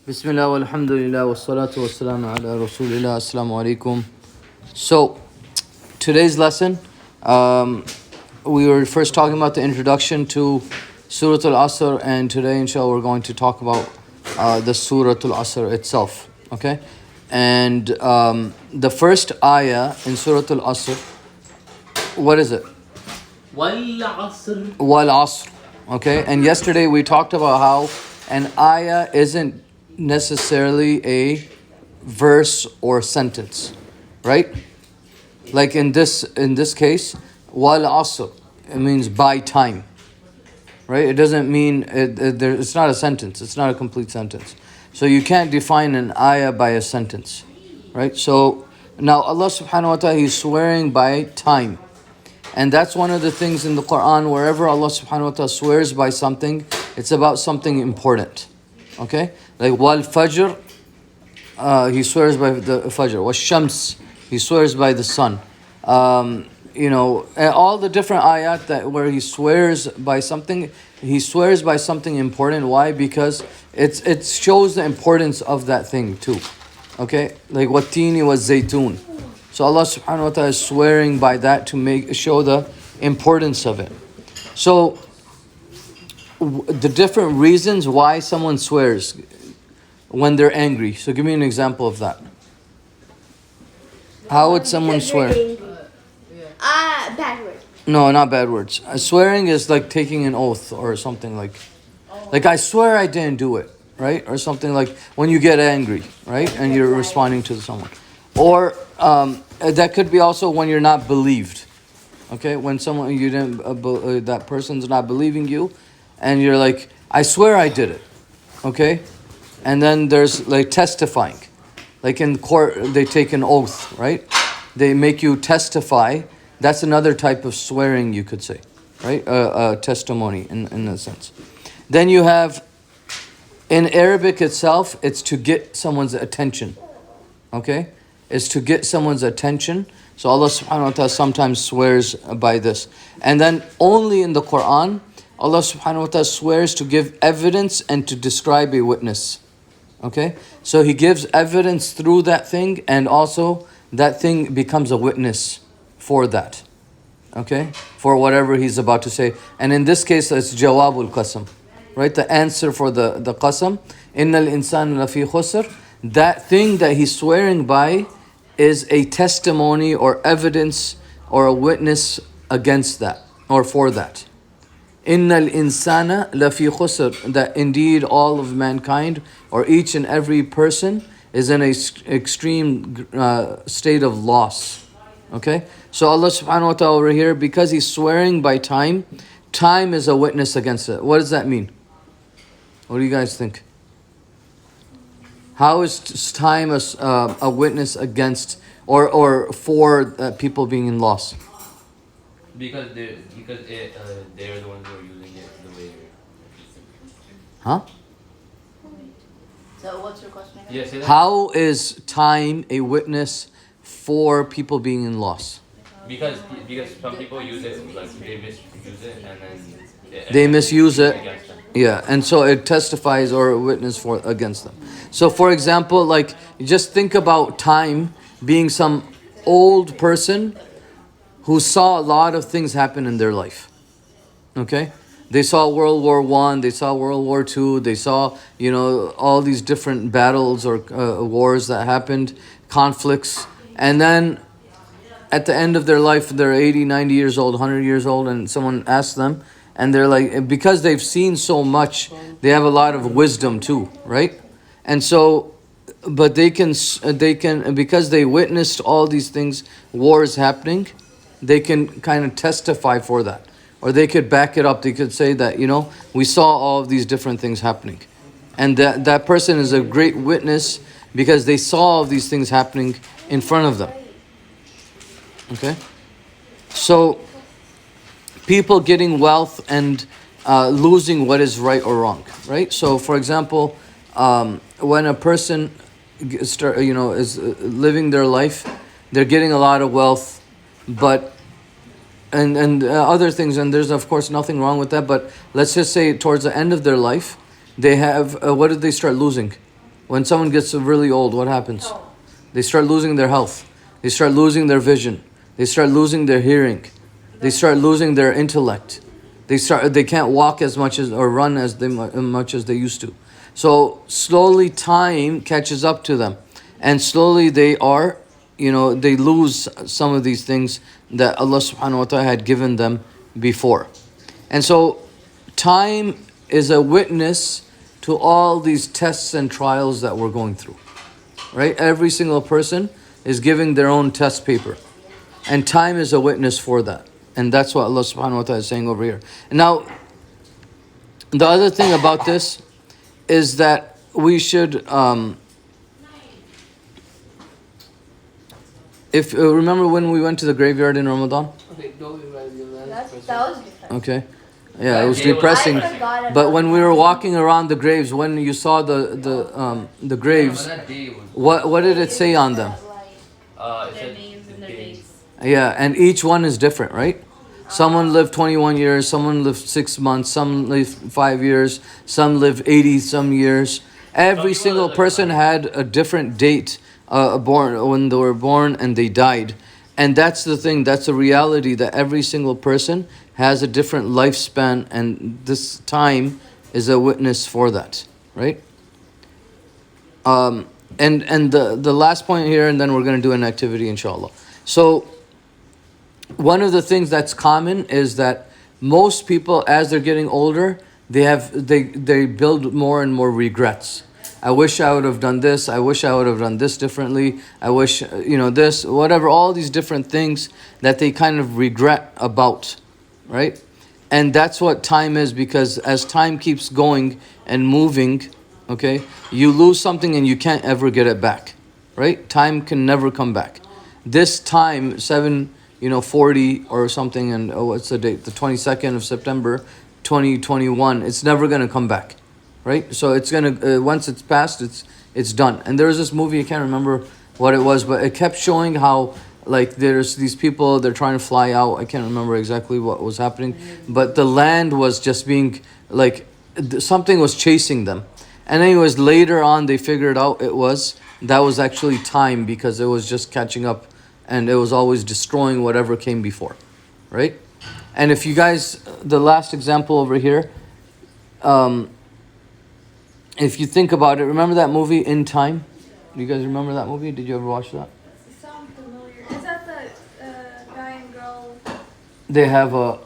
Bismillah walhamdulillah wassalatu wassalamu ala rasulillah. Assalamu alaikum. So, today's lesson, we were first talking about the introduction to Surah Al-Asr, and today inshallah we're going to talk about the Surah Al-Asr itself. Okay? And the first ayah in Surah Al-Asr, what is it? Wal-Asr. Wal-Asr. Okay? And yesterday we talked about how an ayah isn't necessarily a verse or sentence, right? Like in this case, wal asr, it means by time, right? It doesn't mean it's not a sentence. It's not a complete sentence. So you can't define an ayah by a sentence, right? So now Allah subhanahu wa ta'ala, He's swearing by time. And that's one of the things in the Quran, wherever Allah subhanahu wa ta'ala swears by something, it's about something important. Okay? Like wal fajr, He swears by the fajr. Was shams, He swears by the sun. All the different ayat that where He swears by something, He swears by something important. Why? Because it shows the importance of that thing too. Okay? Like watini was zaytun. So Allah subhanahu wa ta'ala is swearing by that to show the importance of it. So the different reasons why someone swears when they're angry. So give me an example of that. How would someone swear? Bad words. No, not bad words. Swearing is like taking an oath or something like I swear I didn't do it, right? Or something like when you get angry, right? And you're responding to someone. Or that could be also when you're not believed. Okay? When someone you didn't that person's not believing you, and you're like, I swear I did it. Okay? And then there's like testifying. Like in court, they take an oath, right? They make you testify. That's another type of swearing, you could say, right? Testimony in a sense. Then you have, in Arabic itself, it's to get someone's attention. Okay? It's to get someone's attention. So Allah subhanahu wa ta'ala sometimes swears by this. And then only in the Quran, Allah subhanahu wa ta'ala swears to give evidence and to describe a witness. Okay? So He gives evidence through that thing, and also that thing becomes a witness for that. Okay? For whatever He's about to say. And in this case, it's jawabul qasam. Right? The answer for the qasam. Innal insan lafi khusr. That thing that He's swearing by is a testimony or evidence or a witness against that or for that. Innal insana lafi khusr, that indeed all of mankind or each and every person is in an extreme state of loss. Okay? So Allah subhanahu wa ta'ala over here, because He's swearing by time, time is a witness against it. What does that mean? What do you guys think? How is time a witness against or for people being in loss? Because they're the ones who are using it the way. Huh? So what's your question again? Yeah, say that. How is time a witness for people being in loss? Because some people use it, like they misuse it, and then They misuse it. against them. Yeah, and so it testifies or a witness for against them. So for example, like just think about time being some old person who saw a lot of things happen in their life. Okay? They saw World War I, they saw World War II, they saw, all these different battles or wars that happened, conflicts. And then at the end of their life, they're 80, 90 years old, 100 years old, and someone asks them, and they're like, because they've seen so much, they have a lot of wisdom too, right? And so, but they can, because they witnessed all these things, wars happening, they can kind of testify for that. Or they could back it up. They could say that, we saw all of these different things happening. And that person is a great witness because they saw all of these things happening in front of them. Okay? So, people getting wealth and losing what is right or wrong, right? So, for example, when a person is living their life, they're getting a lot of wealth, but and other things, and there's of course nothing wrong with that, but let's just say towards the end of their life, they have what did they start losing? When someone gets really old, what happens? They start losing their health. They start losing their vision. They start losing their hearing. They start losing their intellect. They can't walk as much as or run as much as they used to. So slowly time catches up to them, and slowly they lose some of these things that Allah subhanahu wa ta'ala had given them before. And so time is a witness to all these tests and trials that we're going through. Right? Every single person is giving their own test paper. And time is a witness for that. And that's what Allah subhanahu wa ta'ala is saying over here. And now, the other thing about this is that we should, remember when we went to the graveyard in Ramadan? Okay, don't be right. That was different. Okay. Yeah, it was depressing. But when we were walking around the graves, when you saw the graves, what did it say on them? Their names and their dates. Yeah, and each one is different, right? Someone lived 21 years, someone lived 6 months, some lived 5 years, some lived 80 some years. Every single person had a different date born when they were born and they died. And that's the thing, that's the reality, that every single person has a different lifespan, and this time is a witness for that, right? And the last point here, and then we're going to do an activity, inshallah. So one of the things that's common is that most people, as they're getting older, they build more and more regrets. I wish I would have done this. I wish I would have done this differently. I wish, this, whatever, all these different things that they kind of regret about, right? And that's what time is, because as time keeps going and moving, okay, you lose something and you can't ever get it back, right? Time can never come back. This time, 7:40 or something, and what's the date? The 22nd of September, 2021. It's never gonna come back, right? So it's gonna once it's passed, it's done. And there was this movie, I can't remember what it was, but it kept showing how there's these people, they're trying to fly out. I can't remember exactly what was happening, but the land was just being something was chasing them. And anyways, later on they figured out that was actually time, because it was just catching up and it was always destroying whatever came before, right? And if you guys, the last example over here, if you think about it, remember that movie In Time? Do you guys remember that movie? Did you ever watch that? Sounds familiar. Is that the guy and girl? They have a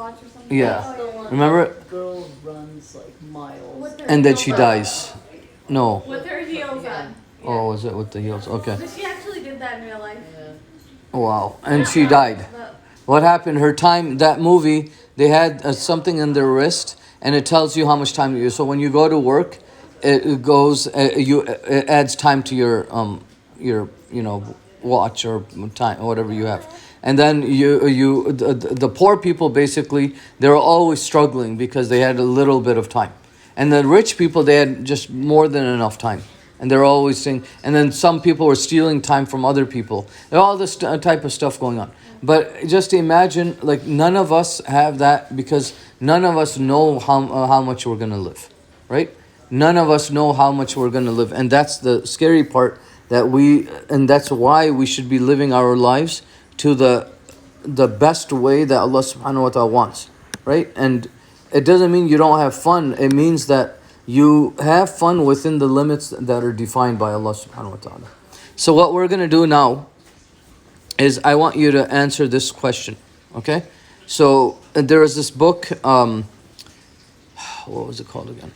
watch or something? yeah. Oh, yeah. Remember it? Girl runs miles. And then she dies. No. With her heels on. Oh, was it with the heels? Okay. But she actually did that in real life. Wow. And she died. What happened? Her time, that movie, they had something in their wrist, and it tells you how much time you. So when you go to work, it goes. It adds time to your watch or time or whatever you have. And then the poor people, basically, they were always struggling because they had a little bit of time. And the rich people, they had just more than enough time. And they're always saying, and then some people were stealing time from other people. There's all this type of stuff going on. But just imagine, none of us have that, because none of us know how much we're going to live, right? None of us know how much we're going to live. And that's the scary part, and that's why we should be living our lives to the best way that Allah subhanahu wa ta'ala wants, right? And it doesn't mean you don't have fun. It means that you have fun within the limits that are defined by Allah subhanahu wa ta'ala. So what we're going to do now is I want you to answer this question, okay? So there is this book, what was it called again?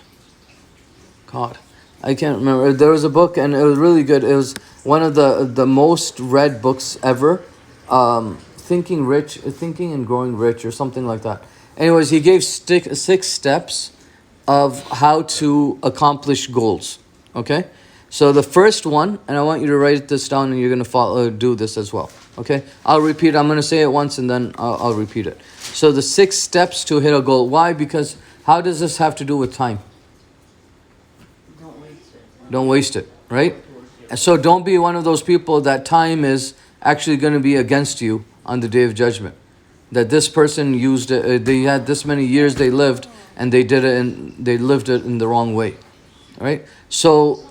God, I can't remember. There was a book and it was really good. It was one of the most read books ever. Thinking and Growing Rich or something like that. Anyways, he gave 6 steps of how to accomplish goals. Okay? So the first one, and I want you to write this down and you're going to do this as well. Okay? I'll repeat. I'm going to say it once and then I'll repeat it. So the 6 steps to hit a goal. Why? Because how does this have to do with time? Don't waste it, right? So don't be one of those people that time is actually going to be against you on the day of judgment. That this person used it, they had this many years they lived, and they did it and they lived it in the wrong way, right? So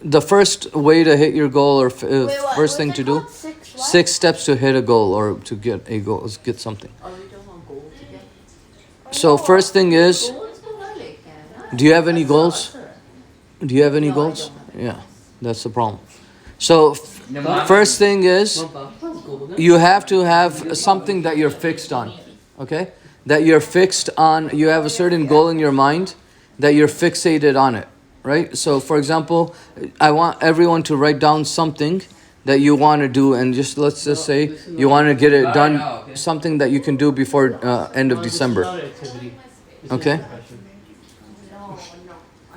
the first way to hit your goal, or first thing to do, 6 6 steps to hit a goal or to get a goal, get something. Are we talking about goals again? So first thing is, Goals ko wala ka. do you have any goals? Do you have any No, I goals? don't have Yeah, that's the problem. So first thing is, you have to have something that you're fixed on. Okay? That you're fixed on, you have a certain goal in your mind that you're fixated on it, right? So for example, I want everyone to write down something that you want to do, and just let's just say you want to get it done, something that you can do before end of December. Okay?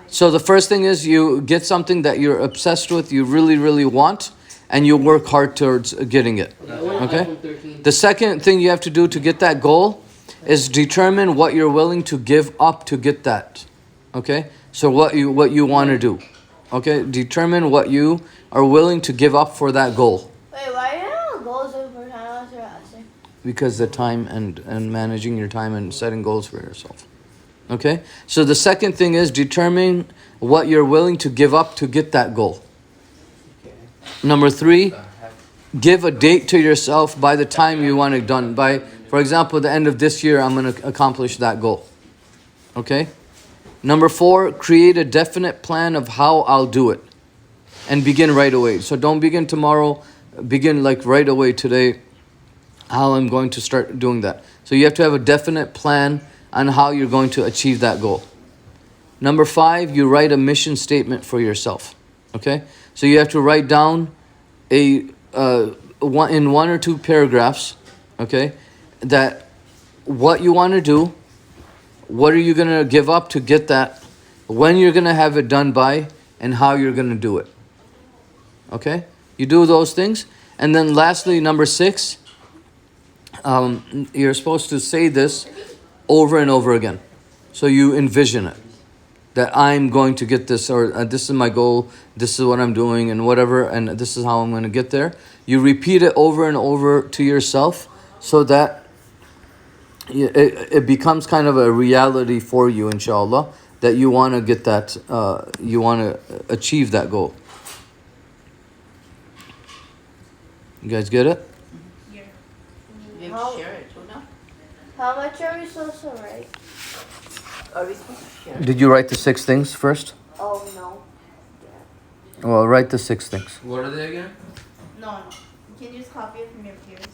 So the first thing is you get something that you're obsessed with, you really, really want, and you work hard towards getting it. Okay? The second thing you have to do to get that goal is determine what you're willing to give up to get that. Okay? So what you want to do. Okay? Determine what you are willing to give up for that goal. Wait, why do you have goals over time after asking? Because the time and managing your time and setting goals for yourself. Okay? So the second thing is determine what you're willing to give up to get that goal. Number 3, give a date to yourself by the time you want it done. By, for example, the end of this year, I'm going to accomplish that goal. Okay? Number 4, create a definite plan of how I'll do it. And begin right away. So don't begin tomorrow. Begin like right away today, how I'm going to start doing that. So you have to have a definite plan on how you're going to achieve that goal. Number 5, you write a mission statement for yourself. Okay? So you have to write down in 1 or 2 paragraphs, okay, that what you want to do, what are you going to give up to get that, when you're going to have it done by, and how you're going to do it. Okay? You do those things. And then lastly, number 6, you're supposed to say this over and over again. So you envision it. That I'm going to get this, or this is my goal, this is what I'm doing, and whatever, and this is how I'm going to get there. You repeat it over and over to yourself so that it becomes kind of a reality for you, inshallah, that you want to get that, you want to achieve that goal. You guys get it? We have to share it, no? How much are we supposed to write? Are we supposed to share it? Did you write the 6 things first? Oh, no. Well, write the 6 things. What are they again? No. You can just copy it from your peers.